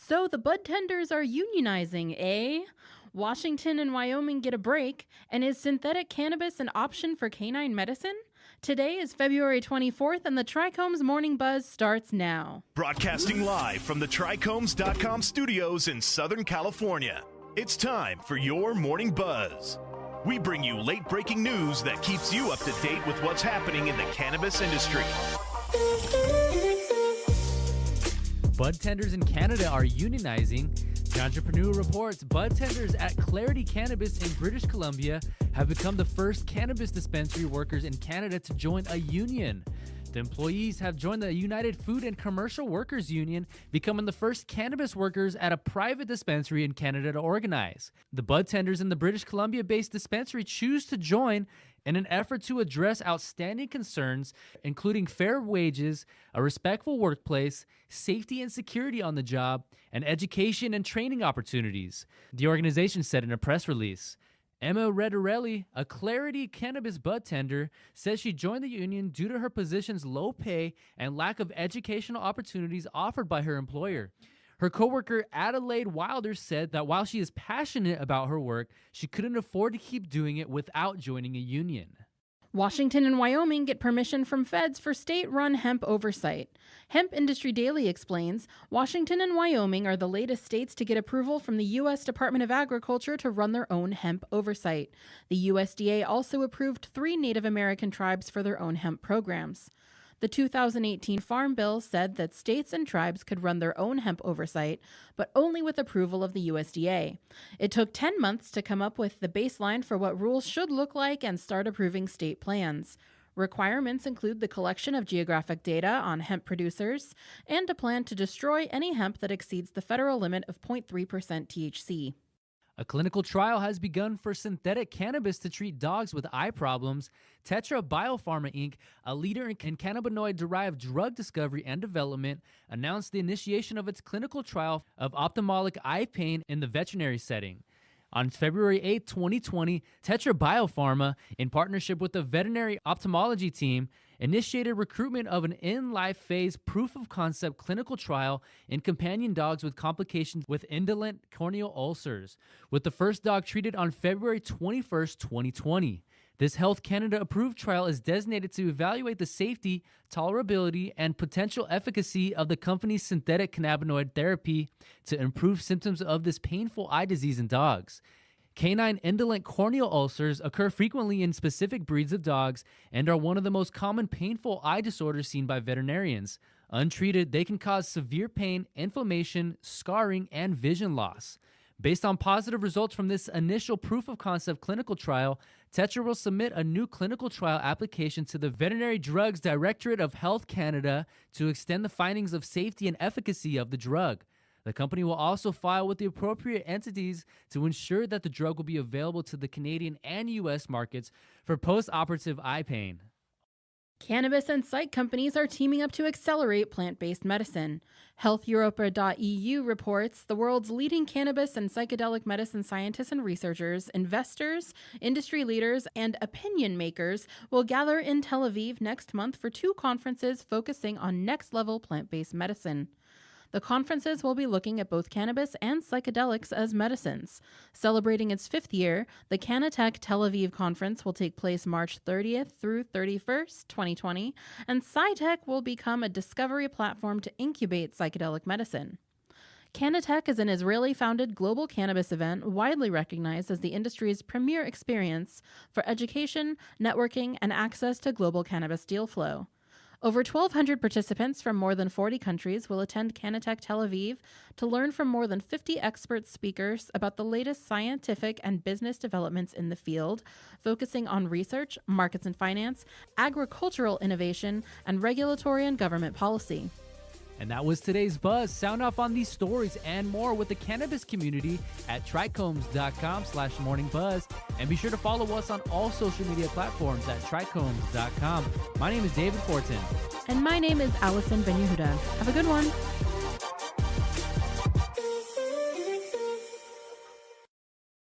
So the Budtenders are unionizing, eh? Washington and Wyoming get a break, and is synthetic cannabis an option for canine medicine? Today is February 24th, and the TRICHOMES Morning Buzz starts now. Broadcasting live from the TRICHOMES.com studios in Southern California. It's time for your Morning Buzz. We bring you late-breaking news that keeps you up to date with what's happening in the cannabis industry. Budtenders in Canada are unionizing. Ganjaprenuer reports Budtenders at Clarity Cannabis in British Columbia have become the first cannabis dispensary workers in Canada to join a union. The employees have joined the United Food and Commercial Workers Union, becoming the first cannabis workers at a private dispensary in Canada to organize. The Budtenders in the British Columbia-based dispensary choose to join in an effort to address outstanding concerns, including fair wages, a respectful workplace, safety and security on the job, and education and training opportunities, the organization said in a press release. Emma Redarelli, a Clarity Cannabis Budtender, says she joined the union due to her position's low pay and lack of educational opportunities offered by her employer. Her coworker Adelaide Wilder said that while she is passionate about her work, she couldn't afford to keep doing it without joining a union. Washington and Wyoming get permission from feds for state-run hemp oversight. Hemp Industry Daily explains, Washington and Wyoming are the latest states to get approval from the U.S. Department of Agriculture to run their own hemp oversight. The USDA also approved 3 Native American tribes for their own hemp programs. The 2018 Farm Bill said that states and tribes could run their own hemp oversight, but only with approval of the USDA. It took 10 months to come up with the baseline for what rules should look like and start approving state plans. Requirements include the collection of geographic data on hemp producers and a plan to destroy any hemp that exceeds the federal limit of 0.3% THC. A clinical trial has begun for synthetic cannabis to treat dogs with eye problems. Tetra Biopharma Inc., a leader in cannabinoid-derived drug discovery and development, announced the initiation of its clinical trial of ophthalmic eye pain in the veterinary setting. On February 8, 2020, Tetra Biopharma, in partnership with the veterinary ophthalmology team, initiated recruitment of an in-life phase proof-of-concept clinical trial in companion dogs with complications with indolent corneal ulcers, with the first dog treated on February 21, 2020. This Health Canada-approved trial is designated to evaluate the safety, tolerability, and potential efficacy of the company's synthetic cannabinoid therapy to improve symptoms of this painful eye disease in dogs. Canine indolent corneal ulcers occur frequently in specific breeds of dogs and are one of the most common painful eye disorders seen by veterinarians. Untreated, they can cause severe pain, inflammation, scarring, and vision loss. Based on positive results from this initial proof-of-concept clinical trial, Tetra will submit a new clinical trial application to the Veterinary Drugs Directorate of Health Canada to extend the findings of safety and efficacy of the drug. The company will also file with the appropriate entities to ensure that the drug will be available to the Canadian and U.S. markets for post-operative eye pain. Cannabis and psych companies are teaming up to accelerate plant-based medicine. HealthEuropa.eu reports the world's leading cannabis and psychedelic medicine scientists and researchers, investors, industry leaders, and opinion makers will gather in Tel Aviv next month for 2 conferences focusing on next-level plant-based medicine. The conferences will be looking at both cannabis and psychedelics as medicines. Celebrating its 5th year, the Canatech Tel Aviv conference will take place March 30th through 31st, 2020, and SciTech will become a discovery platform to incubate psychedelic medicine. Canatech is an Israeli-founded global cannabis event widely recognized as the industry's premier experience for education, networking, and access to global cannabis deal flow. Over 1,200 participants from more than 40 countries will attend Canatech Tel Aviv to learn from more than 50 expert speakers about the latest scientific and business developments in the field, focusing on research, markets and finance, agricultural innovation, and regulatory and government policy. And that was today's Buzz. Sound off on these stories and more with the cannabis community at trichomes.com/morningbuzz. And be sure to follow us on all social media platforms at trichomes.com. My name is David Fortin. And my name is Allison Ben Yehuda. Have a good one.